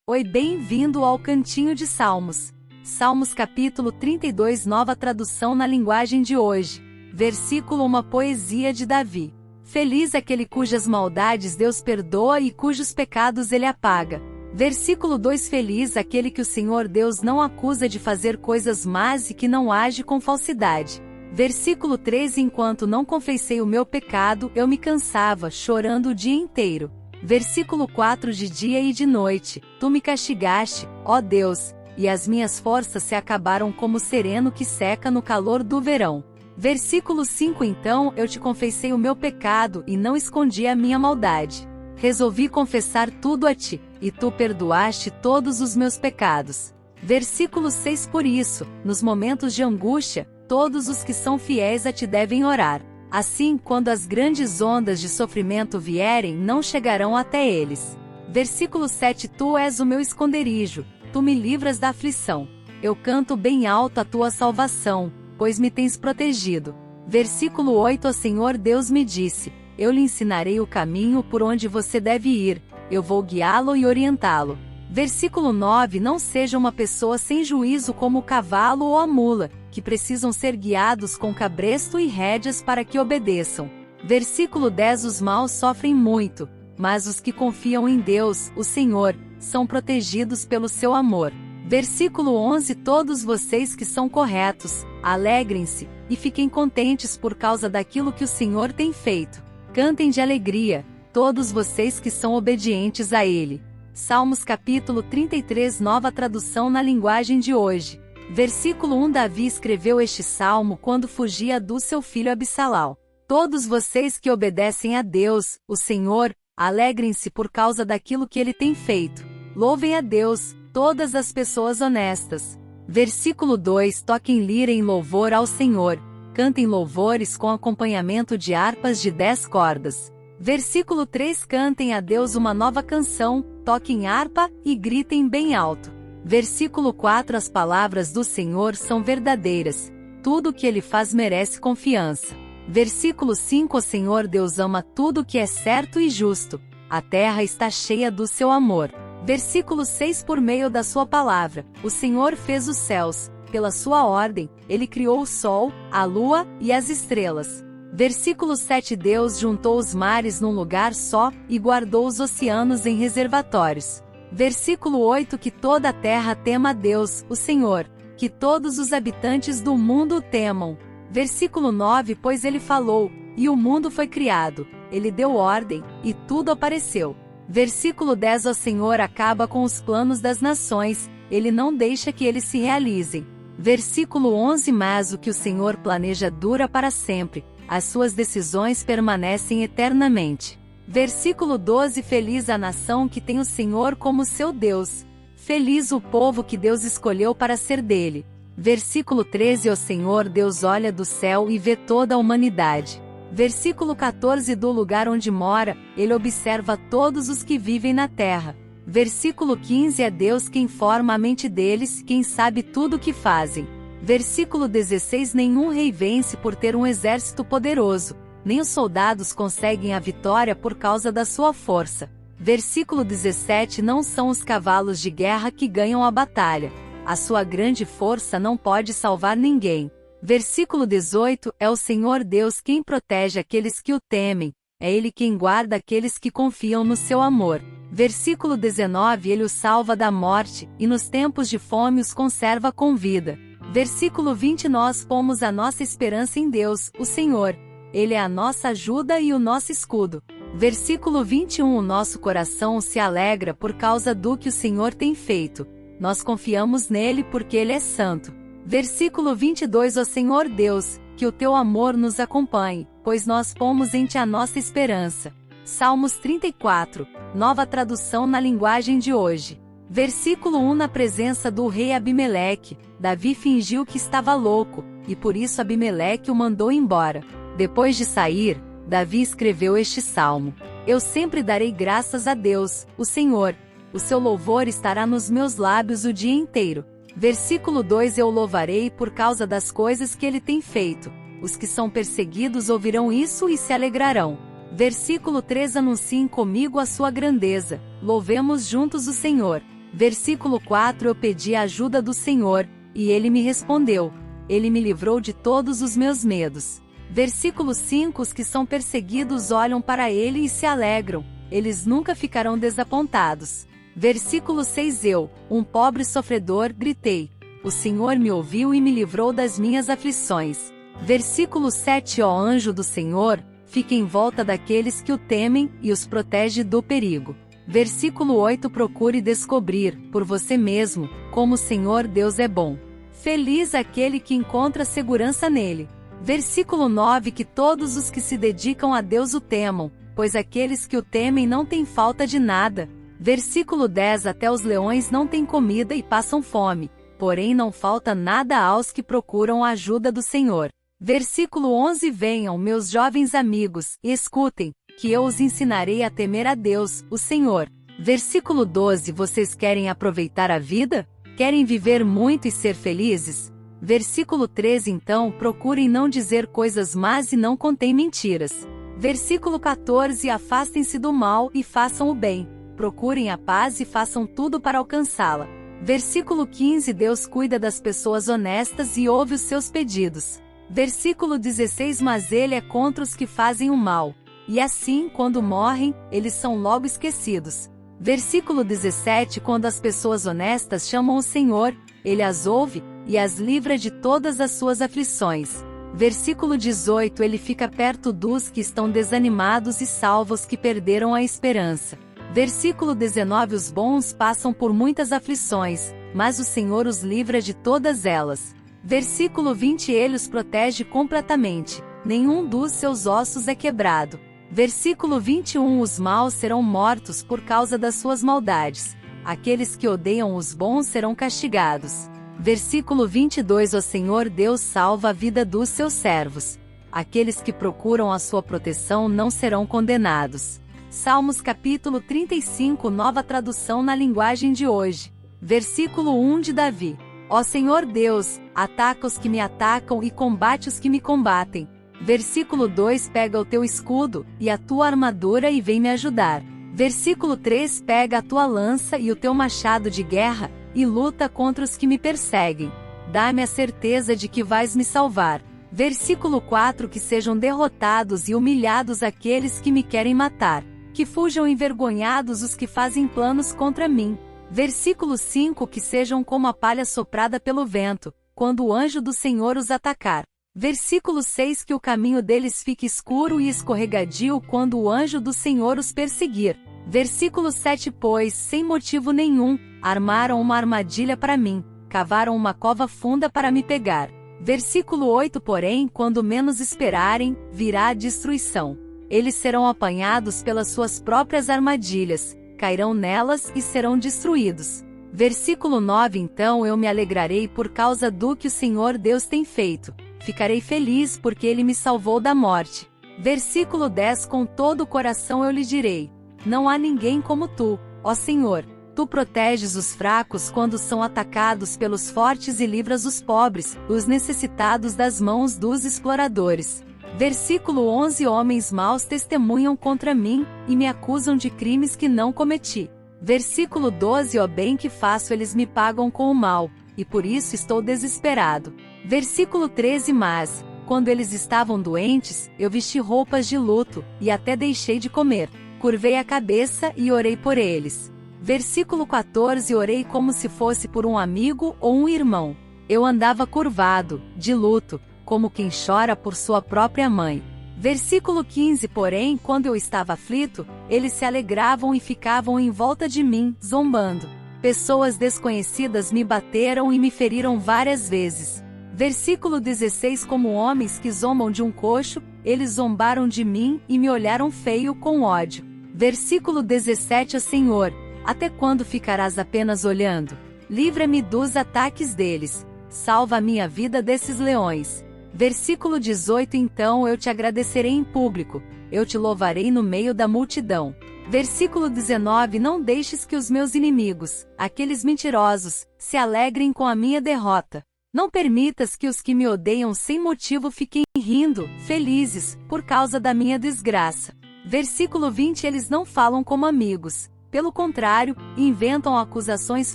Oi, bem-vindo ao Cantinho de Salmos. Salmos capítulo 32, nova tradução na linguagem de hoje. Versículo 1, uma poesia de Davi. Feliz aquele cujas maldades Deus perdoa e cujos pecados ele apaga. Versículo 2, feliz aquele que o Senhor Deus não acusa de fazer coisas más e que não age com falsidade. Versículo 3, enquanto não confessei o meu pecado, eu me cansava, chorando o dia inteiro. Versículo 4, de dia e de noite, tu me castigaste, ó Deus, e as minhas forças se acabaram como o sereno que seca no calor do verão. Versículo 5, então eu te confessei o meu pecado e não escondi a minha maldade. Resolvi confessar tudo a ti, e tu perdoaste todos os meus pecados. Versículo 6, por isso, nos momentos de angústia, todos os que são fiéis a ti devem orar. Assim, quando as grandes ondas de sofrimento vierem, não chegarão até eles. Versículo 7, tu és o meu esconderijo, tu me livras da aflição. Eu canto bem alto a tua salvação, pois me tens protegido. Versículo 8, o Senhor Deus me disse, eu lhe ensinarei o caminho por onde você deve ir, eu vou guiá-lo e orientá-lo. Versículo 9, não seja uma pessoa sem juízo como o cavalo ou a mula, que precisam ser guiados com cabresto e rédeas para que obedeçam. Versículo 10, os maus sofrem muito, mas os que confiam em Deus, o Senhor, são protegidos pelo seu amor. Versículo 11, todos vocês que são corretos, alegrem-se, e fiquem contentes por causa daquilo que o Senhor tem feito. Cantem de alegria, todos vocês que são obedientes a Ele. Salmos capítulo 33, nova tradução na linguagem de hoje. Versículo 1, Davi escreveu este salmo quando fugia do seu filho Absalão. Todos vocês que obedecem a Deus, o Senhor, alegrem-se por causa daquilo que Ele tem feito. Louvem a Deus, todas as pessoas honestas. Versículo 2, toquem lira em louvor ao Senhor. Cantem louvores com acompanhamento de harpas de 10 cordas. Versículo 3, cantem a Deus uma nova canção, toquem harpa e gritem bem alto. Versículo 4, as palavras do Senhor são verdadeiras, tudo o que Ele faz merece confiança. Versículo 5, o Senhor Deus ama tudo o que é certo e justo, a terra está cheia do seu amor. Versículo 6, por meio da sua palavra, o Senhor fez os céus, pela sua ordem, Ele criou o sol, a lua e as estrelas. Versículo 7, Deus juntou os mares num lugar só, e guardou os oceanos em reservatórios. Versículo 8, que toda a terra tema a Deus, o Senhor, que todos os habitantes do mundo o temam. Versículo 9, pois Ele falou, e o mundo foi criado, Ele deu ordem, e tudo apareceu. Versículo 10, o Senhor acaba com os planos das nações, Ele não deixa que eles se realizem. Versículo 11, mas o que o Senhor planeja dura para sempre, as suas decisões permanecem eternamente. Versículo 12, feliz a nação que tem o Senhor como seu Deus. Feliz o povo que Deus escolheu para ser dele. Versículo 13, o Senhor Deus olha do céu e vê toda a humanidade. Versículo 14, do lugar onde mora, Ele observa todos os que vivem na terra. Versículo 15, é Deus quem forma a mente deles, quem sabe tudo o que fazem. Versículo 16, nenhum rei vence por ter um exército poderoso, nem os soldados conseguem a vitória por causa da sua força. Versículo 17, não são os cavalos de guerra que ganham a batalha. A sua grande força não pode salvar ninguém. Versículo 18, é o Senhor Deus quem protege aqueles que o temem, é Ele quem guarda aqueles que confiam no seu amor. Versículo 19, Ele os salva da morte, e nos tempos de fome os conserva com vida. Versículo 20, nós pomos a nossa esperança em Deus, o Senhor. Ele é a nossa ajuda e o nosso escudo. Versículo 21, o nosso coração se alegra por causa do que o Senhor tem feito. Nós confiamos nele porque Ele é santo. Versículo 22, ó Senhor Deus, que o teu amor nos acompanhe, pois nós pomos em ti a nossa esperança. Salmos 34, nova tradução na linguagem de hoje. Versículo 1, na presença do rei Abimeleque, Davi fingiu que estava louco, e por isso Abimeleque o mandou embora. Depois de sair, Davi escreveu este salmo. Eu sempre darei graças a Deus, o Senhor. O seu louvor estará nos meus lábios o dia inteiro. Versículo 2, eu louvarei por causa das coisas que Ele tem feito. Os que são perseguidos ouvirão isso e se alegrarão. Versículo 3, anunciem comigo a sua grandeza. Louvemos juntos o Senhor. Versículo 4 Eu pedi a ajuda do Senhor, e Ele me respondeu. Ele me livrou de todos os meus medos. Versículo 5 Os que são perseguidos olham para Ele e se alegram, eles nunca ficarão desapontados. Versículo 6 Eu, um pobre sofredor, gritei. O Senhor me ouviu e me livrou das minhas aflições. Versículo 7 Ó anjo do Senhor, fique em volta daqueles que o temem e os protege do perigo. Versículo 8 Procure descobrir, por você mesmo, como o Senhor Deus é bom. Feliz aquele que encontra segurança nele. Versículo 9 Que todos os que se dedicam a Deus o temam, pois aqueles que o temem não têm falta de nada. Versículo 10 Até os leões não têm comida e passam fome, porém não falta nada aos que procuram a ajuda do Senhor. Versículo 11 Venham, meus jovens amigos, e escutem, que eu os ensinarei a temer a Deus, o Senhor. Versículo 12 Vocês querem aproveitar a vida? Querem viver muito e ser felizes? Versículo 13 Então procurem não dizer coisas más e não contem mentiras. Versículo 14 Afastem-se do mal e façam o bem. Procurem a paz e façam tudo para alcançá-la. Versículo 15 Deus cuida das pessoas honestas e ouve os seus pedidos. Versículo 16 Mas Ele é contra os que fazem o mal. E assim, quando morrem, eles são logo esquecidos. Versículo 17 Quando as pessoas honestas chamam o Senhor, Ele as ouve, e as livra de todas as suas aflições. Versículo 18 Ele fica perto dos que estão desanimados e salva os que perderam a esperança. Versículo 19 Os bons passam por muitas aflições, mas o Senhor os livra de todas elas. Versículo 20 Ele os protege completamente, nenhum dos seus ossos é quebrado. Versículo 21 Os maus serão mortos por causa das suas maldades. Aqueles que odeiam os bons serão castigados. Versículo 22 O Senhor Deus salva a vida dos seus servos. Aqueles que procuram a sua proteção não serão condenados. Salmos capítulo 35 Nova tradução na linguagem de hoje. Versículo 1 de Davi. Ó Senhor Deus, ataca os que me atacam e combate os que me combatem. Versículo 2 Pega o teu escudo, e a tua armadura e vem me ajudar. Versículo 3 Pega a tua lança e o teu machado de guerra, e luta contra os que me perseguem. Dá-me a certeza de que vais me salvar. Versículo 4 Que sejam derrotados e humilhados aqueles que me querem matar. Que fujam envergonhados os que fazem planos contra mim. Versículo 5 Que sejam como a palha soprada pelo vento, quando o anjo do Senhor os atacar. Versículo 6 Que o caminho deles fique escuro e escorregadio quando o anjo do Senhor os perseguir. Versículo 7 Pois, sem motivo nenhum, armaram uma armadilha para mim, cavaram uma cova funda para me pegar. Versículo 8 Porém, quando menos esperarem, virá a destruição. Eles serão apanhados pelas suas próprias armadilhas, cairão nelas e serão destruídos. Versículo 9 Então eu me alegrarei por causa do que o Senhor Deus tem feito. Ficarei feliz porque Ele me salvou da morte. Versículo 10 Com todo o coração eu lhe direi: não há ninguém como tu, ó Senhor. Tu proteges os fracos quando são atacados pelos fortes e livras os pobres, os necessitados das mãos dos exploradores. Versículo 11 Homens maus testemunham contra mim, e me acusam de crimes que não cometi. Versículo 12 Ó bem que faço eles me pagam com o mal, e por isso estou desesperado. Versículo 13 Mas, quando eles estavam doentes, eu vesti roupas de luto, e até deixei de comer. Curvei a cabeça e orei por eles. Versículo 14 Orei como se fosse por um amigo ou um irmão. Eu andava curvado, de luto, como quem chora por sua própria mãe. Versículo 15 Porém, quando eu estava aflito, eles se alegravam e ficavam em volta de mim, zombando. Pessoas desconhecidas me bateram e me feriram várias vezes. Versículo 16 Como homens que zombam de um coxo, eles zombaram de mim e me olharam feio com ódio. Versículo 17 Ó Senhor, até quando ficarás apenas olhando? Livra-me dos ataques deles. Salva a minha vida desses leões. Versículo 18 Então eu te agradecerei em público, eu te louvarei no meio da multidão. Versículo 19 Não deixes que os meus inimigos, aqueles mentirosos, se alegrem com a minha derrota. Não permitas que os que me odeiam sem motivo fiquem rindo, felizes, por causa da minha desgraça. Versículo 20 Eles não falam como amigos, Pelo contrário, inventam acusações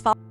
falsas